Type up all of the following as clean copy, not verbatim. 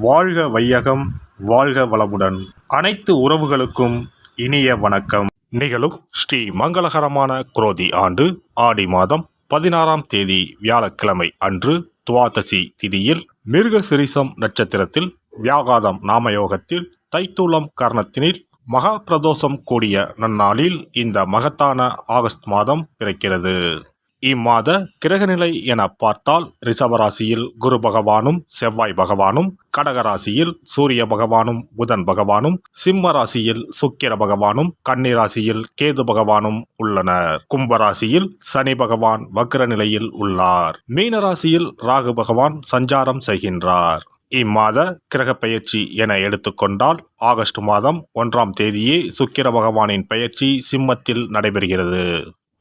வாழ்க வையகம், வாழ்க வளமுடன். அனைத்து உறவுகளுக்கும் இனிய வணக்கம். நிகழும் ஸ்ரீ மங்களகரமான குரோதி ஆண்டு ஆடி மாதம் 16ஆம் தேதி வியாழக்கிழமை அன்று துவாதசி திதியில் மிருகசிரிசம் நட்சத்திரத்தில் வியாகாதம் நாமயோகத்தில் தைத்தூலம் கரணத்தினில் மகா பிரதோஷம் கூடிய நன்னாளில் இந்த மகத்தான ஆகஸ்ட் மாதம் பிறக்கிறது. இம்மாத கிரகநிலை என பார்த்தால் ரிஷபராசியில் குரு பகவானும் செவ்வாய் பகவானும், கடகராசியில் சூரிய பகவானும் புதன் பகவானும், சிம்ம ராசியில் சுக்கிர பகவானும், கன்னிராசியில் கேது பகவானும் உள்ளனர். கும்பராசியில் சனி பகவான் வக்ர நிலையில் உள்ளார். மீனராசியில் ராகு பகவான் சஞ்சாரம் செய்கின்றார். இம்மாத கிரக பெயர்ச்சி என எடுத்துக்கொண்டால் ஆகஸ்ட் மாதம் 1ஆம் தேதியே சுக்கிர பகவானின் பெயர்ச்சி சிம்மத்தில் நடைபெறுகிறது.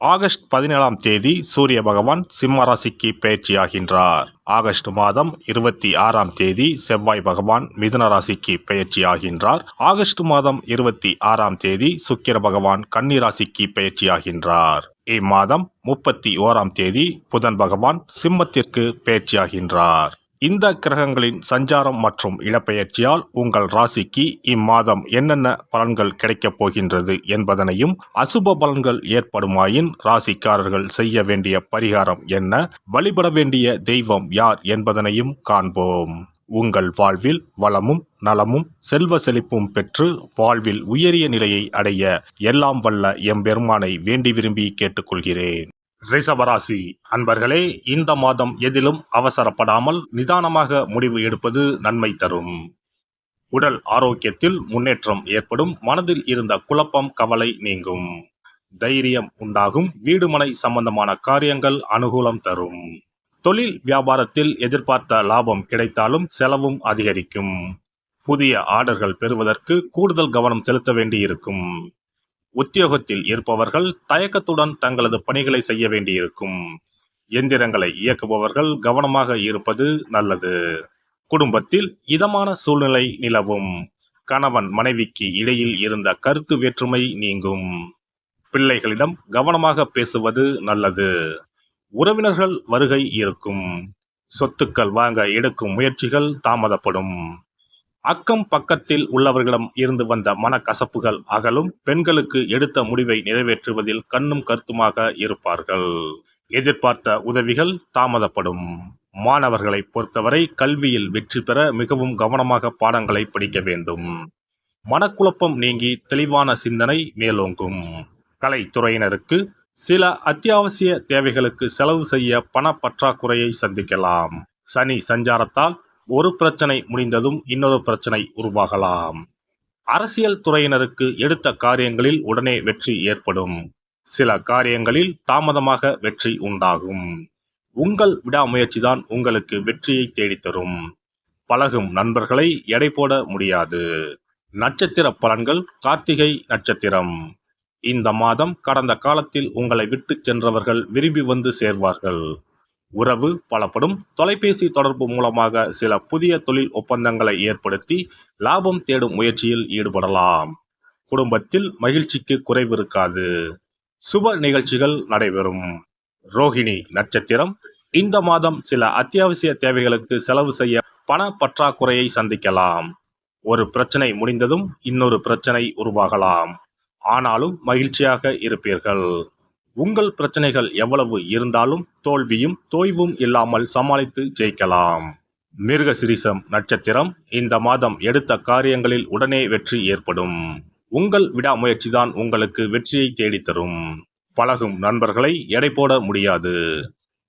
ஆகஸ்ட் 17ஆம் தேதி சூரிய பகவான் சிம்ம ராசிக்கு பெயர்ச்சியாகின்றார். ஆகஸ்ட் மாதம் 26ஆம் தேதி செவ்வாய் பகவான் மிதுன ராசிக்கு பெயர்ச்சியாகின்றார். ஆகஸ்ட் மாதம் 26ஆம் தேதி சுக்கிர பகவான் கன்னி ராசிக்கு பெயர்ச்சியாகின்றார். இம்மாதம் 31ஆம் தேதி புதன் பகவான் சிம்மத்திற்கு பெயர்ச்சியாகின்றார். இந்த கிரகங்களின் சஞ்சாரம் மற்றும் இடப்பெயர்ச்சியால் உங்கள் ராசிக்கு இம்மாதம் என்னென்ன பலன்கள் கிடைக்கப் போகின்றது என்பதனையும், அசுப பலன்கள் ஏற்படுமாயின் ராசிக்காரர்கள் செய்ய வேண்டிய பரிகாரம் என்ன, வழிபட வேண்டிய தெய்வம் யார் என்பதனையும் காண்போம். உங்கள் வாழ்வில் வளமும் நலமும் செல்வ செழிப்பும் பெற்று வாழ்வில் உயரிய நிலையை அடைய எல்லாம் வல்ல எம்பெருமானை வேண்டி விரும்பி கேட்டுக்கொள்கிறேன். ரிஷபராசி அன்பர்களே, இந்த மாதம் எதிலும் அவசரப்படாமல் நிதானமாக முடிவு எடுப்பது நன்மை தரும். உடல் ஆரோக்கியத்தில் முன்னேற்றம் ஏற்படும். மனதில் இருந்த குழப்பம் கவலை நீங்கும். தைரியம் உண்டாகும். வீடுமனை சம்பந்தமான காரியங்கள் அனுகூலம் தரும். தொழில் வியாபாரத்தில் எதிர்பார்த்த லாபம் கிடைத்தாலும் செலவும் அதிகரிக்கும். புதிய ஆர்டர்கள் பெறுவதற்கு கூடுதல் கவனம் செலுத்த வேண்டியிருக்கும். உத்தியோகத்தில் இருப்பவர்கள் தயக்கத்துடன் தங்களது பணிகளை செய்ய வேண்டியிருக்கும். எந்திரங்களை இயக்குபவர்கள் கவனமாக இருப்பது நல்லது. குடும்பத்தில் இதமான சூழ்நிலை நிலவும். கணவன் மனைவிக்கு இடையில் இருந்த கருத்து வேற்றுமை நீங்கும். பிள்ளைகளிடம் கவனமாக பேசுவது நல்லது. உறவினர்கள் வருகை இருக்கும். சொத்துக்கள் வாங்க எடுக்கும் முயற்சிகள் தாமதப்படும். அக்கம் பக்கத்தில் உள்ளவர்களிடம் இருந்து வந்த மனக்கசப்புகள் அகலும். பெண்களுக்கு எடுத்த முடிவை நிறைவேற்றுவதில் கண்ணும் கருத்துமாக இருப்பார்கள். எதிர்பார்த்த உதவிகள் தாமதப்படும். மாணவர்களை பொறுத்தவரை கல்வியில் வெற்றி பெற மிகவும் கவனமாக பாடங்களை படிக்க வேண்டும். மனக்குழப்பம் நீங்கி தெளிவான சிந்தனை மேலோங்கும். கலைத்துறையினருக்கு சில அத்தியாவசிய தேவைகளுக்கு செலவு செய்ய பண பற்றாக்குறையை சந்திக்கலாம். சனி சஞ்சாரத்தால் ஒரு பிரச்சனை முடிந்ததும் இன்னொரு பிரச்சனை உருவாகலாம். அரசியல் துறையினருக்கு எடுத்த காரியங்களில் உடனே வெற்றி ஏற்படும். சில காரியங்களில் தாமதமாக வெற்றி உண்டாகும். உங்கள் விடாமுயற்சிதான் உங்களுக்கு வெற்றியை தேடித்தரும். பழகும் நண்பர்களை எடை போட முடியாது. நட்சத்திர பலன்கள். கார்த்திகை நட்சத்திரம். இந்த மாதம் கடந்த காலத்தில் உங்களை விட்டு சென்றவர்கள் விரும்பி வந்து சேர்வார்கள். உறவு பலப்படும். தொலைபேசி தொடர்பு மூலமாக சில புதிய தொழில் ஒப்பந்தங்களை ஏற்படுத்தி லாபம் தேடும் முயற்சியில் ஈடுபடலாம். குடும்பத்தில் மகிழ்ச்சிக்கு குறைவு இருக்காது. சுப நிகழ்ச்சிகள் நடைபெறும். ரோகிணி நட்சத்திரம். இந்த மாதம் சில அத்தியாவசிய தேவைகளுக்கு செலவு செய்ய பண பற்றாக்குறையை சந்திக்கலாம். ஒரு பிரச்சனை முடிந்ததும் இன்னொரு பிரச்சனை உருவாகலாம். ஆனாலும் மகிழ்ச்சியாக இருப்பீர்கள். உங்கள் பிரச்சனைகள் எவ்வளவு இருந்தாலும் தோல்வியும் தோய்வும் இல்லாமல் சமாளித்து ஜெயிக்கலாம். மிருகசிரிசம் நட்சத்திரம். இந்த மாதம் எடுத்த காரியங்களில் உடனே வெற்றி ஏற்படும். உங்கள் விடாமுயற்சிதான் உங்களுக்கு வெற்றியை தேடித்தரும். பழகும் நண்பர்களை எடை போட முடியாது.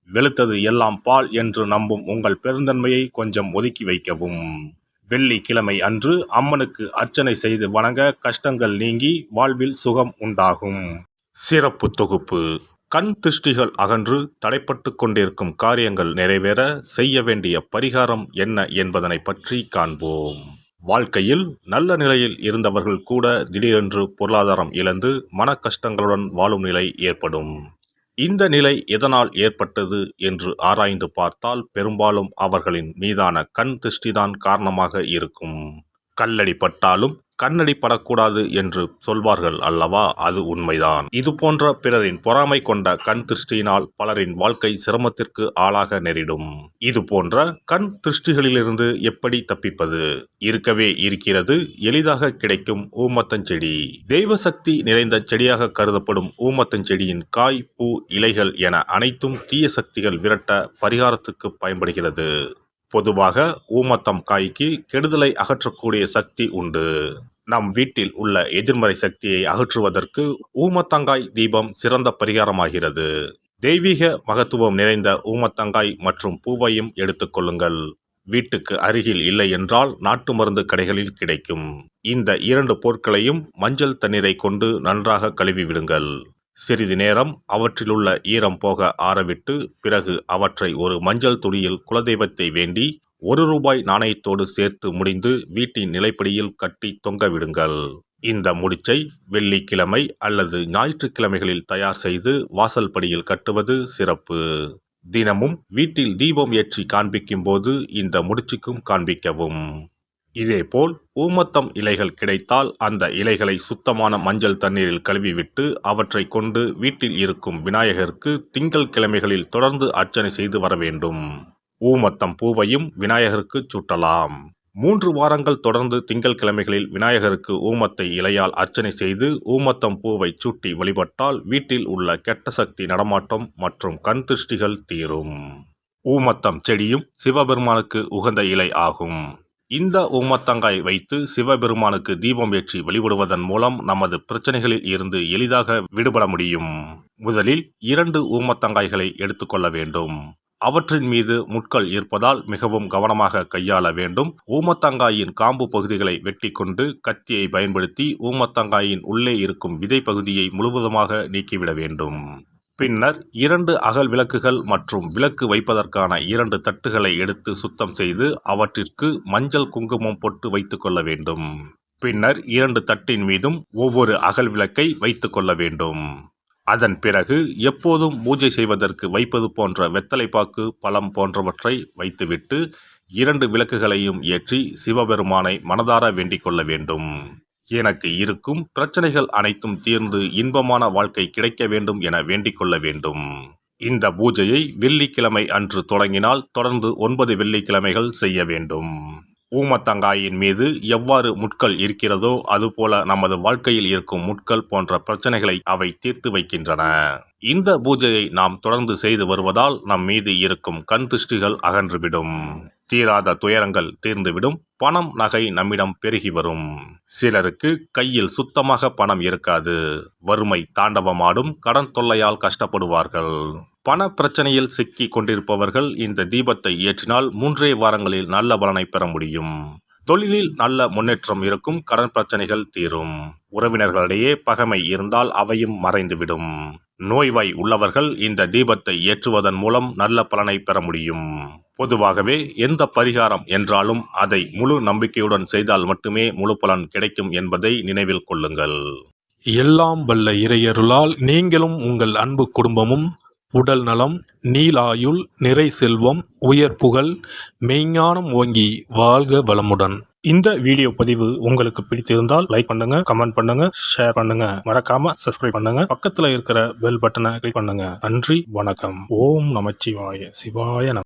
வெளுத்தது எல்லாம் பால் என்று நம்பும் உங்கள் பெருந்தன்மையை கொஞ்சம் ஒதுக்கி வைக்கவும். வெள்ளிக்கிழமை அன்று அம்மனுக்கு அர்ச்சனை செய்து வணங்க கஷ்டங்கள் நீங்கி வாழ்வில் சுகம் உண்டாகும். சிறப்பு தொகுப்பு. கண் திருஷ்டிகள் அகன்று தடைப்பட்டு கொண்டிருக்கும் காரியங்கள் நிறைவேற செய்ய வேண்டிய பரிகாரம் என்ன என்பதனை பற்றி காண்போம். வாழ்க்கையில் நல்ல நிலையில் இருந்தவர்கள் கூட திடீரென்று பொருளாதாரம் இழந்து மன கஷ்டங்களுடன் வாழும் நிலை ஏற்படும். இந்த நிலை எதனால் ஏற்பட்டது என்று ஆராய்ந்து பார்த்தால் பெரும்பாலும் அவர்களின் மீதான கண் திருஷ்டிதான் காரணமாக இருக்கும். கல்லடி பட்டாலும் கண்ணடி படக்கூடாது என்று சொல்வார்கள் அல்லவா, அது உண்மைதான். இது போன்ற பிறரின் பொறாமை கொண்ட கண் திருஷ்டியினால் பலரின் வாழ்க்கை சிரமத்திற்கு ஆளாக நேரிடும். இது போன்ற கண் திருஷ்டிகளிலிருந்து எப்படி தப்பிப்பது? இருக்கவே இருக்கிறது எளிதாக கிடைக்கும் ஊமத்தஞ்செடி. தெய்வ சக்தி நிறைந்த செடியாக கருதப்படும் ஊமத்தஞ்செடியின் காய், பூ, இலைகள் என அனைத்தும் தீய சக்திகள் விரட்ட பரிகாரத்துக்கு பயன்படுகிறது. பொதுவாக ஊமத்தம் காய்க்கு கெடுதலை அகற்றக்கூடிய சக்தி உண்டு. நம் வீட்டில் உள்ள எதிர்மறை சக்தியை அகற்றுவதற்கு ஊமத்தங்காய் தீபம் சிறந்த பரிகாரமாகிறது. தெய்வீக மகத்துவம் நிறைந்த ஊமத்தங்காய் மற்றும் பூவையும் எடுத்துக்கொள்ளுங்கள். வீட்டுக்கு அருகில் இல்லை என்றால் நாட்டு மருந்து கடைகளில் கிடைக்கும். இந்த 2 பொருட்களையும் மஞ்சள் தண்ணீரை கொண்டு நன்றாக கழுவி விடுங்கள். சிறிது நேரம் அவற்றிலுள்ள ஈரம் போக ஆறவிட்டு பிறகு அவற்றை ஒரு மஞ்சள் துணியில் குலதெய்வத்தை வேண்டி ₹1 நாணயத்தோடு சேர்த்து முடிந்து வீட்டின் நிலைப்படியில் கட்டி தொங்கவிடுங்கள். இந்த முடிச்சை வெள்ளிக்கிழமை அல்லது ஞாயிற்றுக்கிழமைகளில் தயார் செய்து வாசல் படியில் கட்டுவது சிறப்பு. தினமும் வீட்டில் தீபம் ஏற்றி காண்பிக்கும் போது இந்த முடிச்சுக்கும் காண்பிக்கவும். இதேபோல் ஊமத்தம் இலைகள் கிடைத்தால் அந்த இலைகளை சுத்தமான மஞ்சள் தண்ணீரில் கழுவிவிட்டு அவற்றை கொண்டு வீட்டில் இருக்கும் விநாயகருக்கு திங்கள் கிழமைகளில் தொடர்ந்து அர்ச்சனை செய்து வர வேண்டும். ஊமத்தம் பூவையும் விநாயகருக்கு சூட்டலாம். 3 வாரங்கள் தொடர்ந்து திங்கள் கிழமைகளில் விநாயகருக்கு ஊமத்தை இலையால் அர்ச்சனை செய்து ஊமத்தம் பூவை சூட்டி வழிபட்டால் வீட்டில் உள்ள கெட்ட சக்தி நடமாட்டம் மற்றும் கண் திருஷ்டிகள் தீரும். ஊமத்தம் செடியும் சிவபெருமானுக்கு உகந்த இலை ஆகும். இந்த ஊமத்தங்காய் வைத்து சிவபெருமானுக்கு தீபம் ஏற்றி வழிபடுவதன் மூலம் நமது பிரச்சனைகளில் இருந்து எளிதாக விடுபட முடியும். முதலில் 2 ஊமத்தங்காய்களை எடுத்துக்கொள்ள வேண்டும். அவற்றின் மீது முட்கள் இருப்பதால் மிகவும் கவனமாக கையாள வேண்டும். ஊமத்தங்காயின் காம்பு பகுதிகளை வெட்டி கொண்டு கத்தியை பயன்படுத்தி ஊமத்தங்காயின் உள்ளே இருக்கும் விதை பகுதியை முழுவதுமாக நீக்கிவிட வேண்டும். பின்னர் 2 அகல் விளக்குகள் மற்றும் விளக்கு வைப்பதற்கான 2 தட்டுகளை எடுத்து சுத்தம் செய்து அவற்றிற்கு மஞ்சள் குங்குமம் போட்டு வைத்துக் கொள்ள வேண்டும். பின்னர் 2 தட்டின் மீதும் ஒவ்வொரு அகல் விளக்கை வைத்துக் கொள்ள வேண்டும். அதன் பிறகு எப்போதும் பூஜை செய்வதற்கு வைப்பது போன்ற வெத்தலைப்பாக்கு, பழம் போன்றவற்றை வைத்துவிட்டு 2 விளக்குகளையும் ஏற்றி சிவபெருமானை மனதார வேண்டிக் கொள்ள வேண்டும். எனக்கு இருக்கும் பிரச்சனைகள் அனைத்தும் தீர்ந்து இன்பமான வாழ்க்கை கிடைக்க வேண்டும் என வேண்டிக் கொள்ள வேண்டும். இந்த பூஜையை வெள்ளிக்கிழமை அன்று தொடங்கினால் தொடர்ந்து 9 வெள்ளிக்கிழமைகள் செய்ய வேண்டும். ஊமத்தங்காயின் மீது எவ்வாறு முட்கள் இருக்கிறதோ அதுபோல நமது வாழ்க்கையில் இருக்கும் முட்கள் போன்ற பிரச்சனைகளை அவை தீர்த்து வைக்கின்றன. இந்த பூஜையை நாம் தொடர்ந்து செய்து வருவதால் நம் மீது இருக்கும் கண் திருஷ்டிகள் அகன்றுவிடும். தீராத துயரங்கள் தீர்ந்துவிடும். பணம், நகை நம்மிடம் பெருகி வரும். சிலருக்கு கையில் சுத்தமாக பணம் இருக்காது. வறுமை தாண்டவமாடும். கடன் தொல்லையால் கஷ்டப்படுவார்கள். பண பிரச்சனையில் சிக்கி கொண்டிருப்பவர்கள் இந்த தீபத்தை ஏற்றினால் 3 வாரங்களில் நல்ல பலனை பெற முடியும். தொழிலில் நல்ல முன்னேற்றம் இருக்கும். கடன் பிரச்சனைகள் தீரும். உறவினர்களிடையே பகைமை இருந்தால் அவையும் மறைந்துவிடும். நோய்வாய் உள்ளவர்கள் இந்த தீபத்தை ஏற்றுவதன் மூலம் நல்ல பலனை பெற முடியும். பொதுவாகவே எந்த பரிகாரம் என்றாலும் அதை முழு நம்பிக்கையுடன் செய்தால் மட்டுமே முழு பலன் கிடைக்கும் என்பதை நினைவில் கொள்ளுங்கள். எல்லாம் வல்ல இறையருளால் நீங்களும் உங்கள் அன்பு குடும்பமும் உடல் நலம், நீலாயுள், நிறை செல்வம், உயர் புகழ், மெய்ஞானம் ஓங்கி வாழ்க வளமுடன். இந்த வீடியோ பதிவு உங்களுக்கு பிடித்திருந்தால் லைக் பண்ணுங்க, கமெண்ட் பண்ணுங்க, ஷேர் பண்ணுங்க, மறக்காம சப்ஸ்கிரைப் பண்ணுங்க, பக்கத்துல இருக்கிற பெல் பட்டனை கிளிக் பண்ணுங்க. நன்றி, வணக்கம். ஓம் நமச்சிவாய. சிவாய நம.